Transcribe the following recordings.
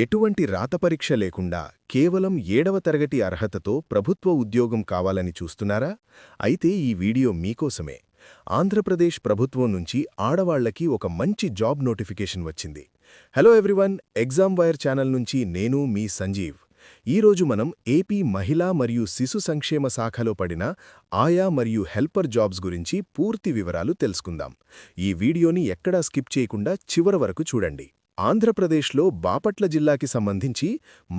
ఎటువంటి రాతపరీక్ష లేకుండా కేవలం 7వ తరగతి అర్హతతో ప్రభుత్వ ఉద్యోగం కావాలని చూస్తున్నారా? అయితే ఈ వీడియో మీకోసమే. ఆంధ్రప్రదేశ్ ప్రభుత్వం నుంచి ఆడవాళ్లకి ఒక మంచి జాబ్ నోటిఫికేషన్ వచ్చింది. Hello everyone, exam wire channel నుంచి నేను మీ సంజీవ్. ఈరోజు మనం ఏపీ మహిళా మరియు శిశు సంక్షేమ శాఖలో పడిన ఆయా మరియు హెల్పర్ జాబ్స్ గురించి పూర్తి వివరాలు తెలుసుకుందాం. ఈ వీడియోని ఎక్కడా స్కిప్ చేయకుండా చివరి వరకు చూడండి. ఆంధ్రప్రదేశ్లో బాపట్ల జిల్లాకి సంబంధించి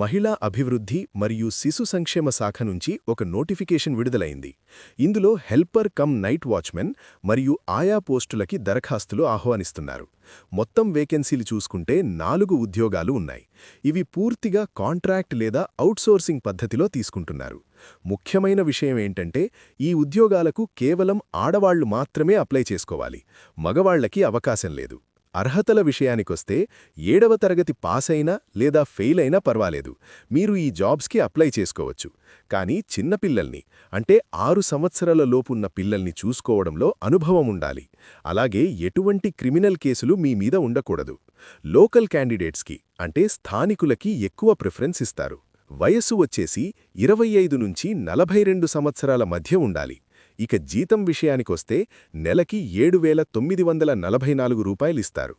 మహిళా అభివృద్ధి మరియు శిశు సంక్షేమ శాఖ నుంచి ఒక నోటిఫికేషన్ విడుదలైంది. ఇందులో హెల్పర్ కమ్ నైట్ వాచ్మెన్ మరియు ఆయా పోస్టులకి దరఖాస్తులు ఆహ్వానిస్తున్నారు. మొత్తం వేకెన్సీలు చూసుకుంటే 4 ఉద్యోగాలు ఉన్నాయి. ఇవి పూర్తిగా కాంట్రాక్ట్ లేదా అవుట్సోర్సింగ్ పద్ధతిలో తీసుకుంటున్నారు. ముఖ్యమైన విషయం ఏంటంటే ఈ ఉద్యోగాలకు కేవలం ఆడవాళ్లు మాత్రమే అప్లై చేసుకోవాలి. మగవాళ్లకి అవకాశం లేదు. అర్హతల విషయానికొస్తే 7వ తరగతి పాస్ అయినా లేదా ఫెయిల్ అయినా పర్వాలేదు, మీరు ఈ జాబ్స్కి అప్లై చేసుకోవచ్చు. కానీ చిన్నపిల్లల్ని అంటే 6 సంవత్సరాల లోపున్న పిల్లల్ని చూసుకోవడంలో అనుభవం ఉండాలి. అలాగే ఎటువంటి క్రిమినల్ కేసులు మీ మీద ఉండకూడదు. లోకల్ క్యాండిడేట్స్కి అంటే స్థానికులకి ఎక్కువ ప్రిఫరెన్స్ ఇస్తారు. వయస్సు వచ్చేసి 25 నుంచి 42 సంవత్సరాల మధ్య ఉండాలి. ఇక జీతం విషయానికొస్తే నెలకి 7,944 రూపాయలిస్తారు.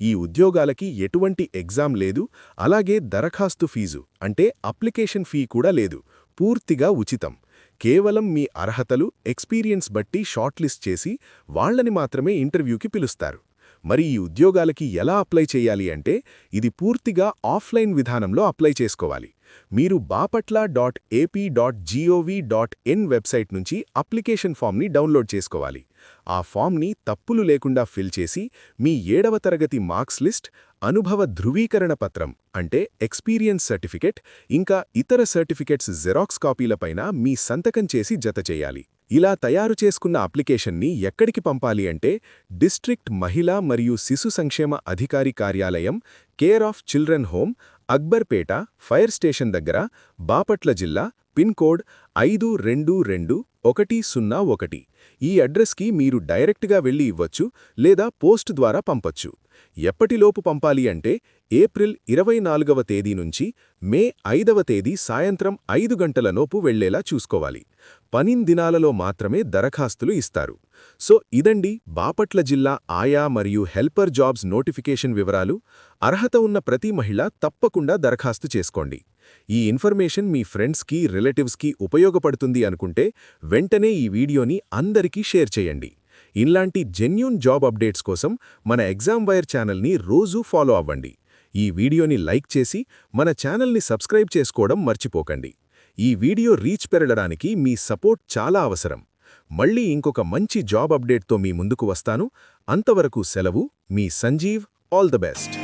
ఈ ఉద్యోగాలకి ఎటువంటి ఎగ్జామ్ లేదు. అలాగే దరఖాస్తు ఫీజు అంటే అప్లికేషన్ ఫీ కూడా లేదు. పూర్తిగా ఉచితం. కేవలం మీ అర్హతలు, ఎక్స్పీరియన్స్ బట్టి షార్ట్లిస్ట్ చేసి వాళ్లని మాత్రమే ఇంటర్వ్యూకి పిలుస్తారు. మరి ఈ ఉద్యోగాలకి ఎలా అప్లై చేయాలి అంటే ఇది పూర్తిగా ఆఫ్లైన్ విధానంలో అప్లై చేసుకోవాలి. మీరు bapatla.ap.gov.in వెబ్సైట్ నుంచి అప్లికేషన్ ఫామ్ని డౌన్లోడ్ చేసుకోవాలి. ఆ ఫామ్ని తప్పులు లేకుండా ఫిల్ చేసి మీ 7వ తరగతి మార్క్స్ లిస్ట్, అనుభవ ధృవీకరణ పత్రం అంటే ఎక్స్పీరియన్స్ సర్టిఫికెట్, ఇంకా ఇతర సర్టిఫికెట్స్ జెరాక్స్ కాపీలపైన మీ సంతకం చేసి జతచేయాలి. ఇలా తయారు చేసుకున్న అప్లికేషన్ని ఎక్కడికి పంపాలి అంటే డిస్ట్రిక్ట్ మహిళా మరియు శిశు సంక్షేమ అధికారి కార్యాలయం, care of children home, Akbarpet fire station దగ్గర, బాపట్ల జిల్లా, పిన్ కోడ్ 522101. ఈ అడ్రస్కి మీరు డైరెక్ట్గా వెళ్లి ఇవ్వచ్చు లేదా పోస్ట్ ద్వారా పంపొచ్చు. ఎప్పటిలోపు పంపాలి అంటే ఏప్రిల్ 24వ తేదీ నుంచి మే 5వ తేదీ సాయంత్రం 5 గంటలలోపు వెళ్లేలా చూసుకోవాలి. 12 దినాలలో మాత్రమే దరఖాస్తులు ఇస్తారు. సో ఇదండి బాపట్ల జిల్లా ఆయా మరియు హెల్పర్ జాబ్స్ నోటిఫికేషన్ వివరాలు. అర్హత ఉన్న ప్రతి మహిళ తప్పకుండా దరఖాస్తు చేసుకోండి. ఈ ఇన్ఫర్మేషన్ మీ ఫ్రెండ్స్కి, రిలేటివ్స్కి ఉపయోగపడుతుంది అనుకుంటే వెంటనే ఈ వీడియోని అందరికీ షేర్ చేయండి. ఇలాంటి జెన్యూన్ జాబ్ అప్డేట్స్ కోసం మన ఎగ్జామ్ వైర్ ఛానల్ని రోజూ ఫాలో అవ్వండి. ఈ వీడియోని లైక్ చేసి మన ఛానల్ని సబ్స్క్రైబ్ చేసుకోవడం మర్చిపోకండి. ఈ వీడియో రీచ్ పెరగడానికి మీ సపోర్ట్ చాలా అవసరం. మళ్ళీ ఇంకొక మంచి జాబ్ అప్డేట్తో మీ ముందుకు వస్తాను. అంతవరకు సెలవు. మీ సంజీవ్. All the best.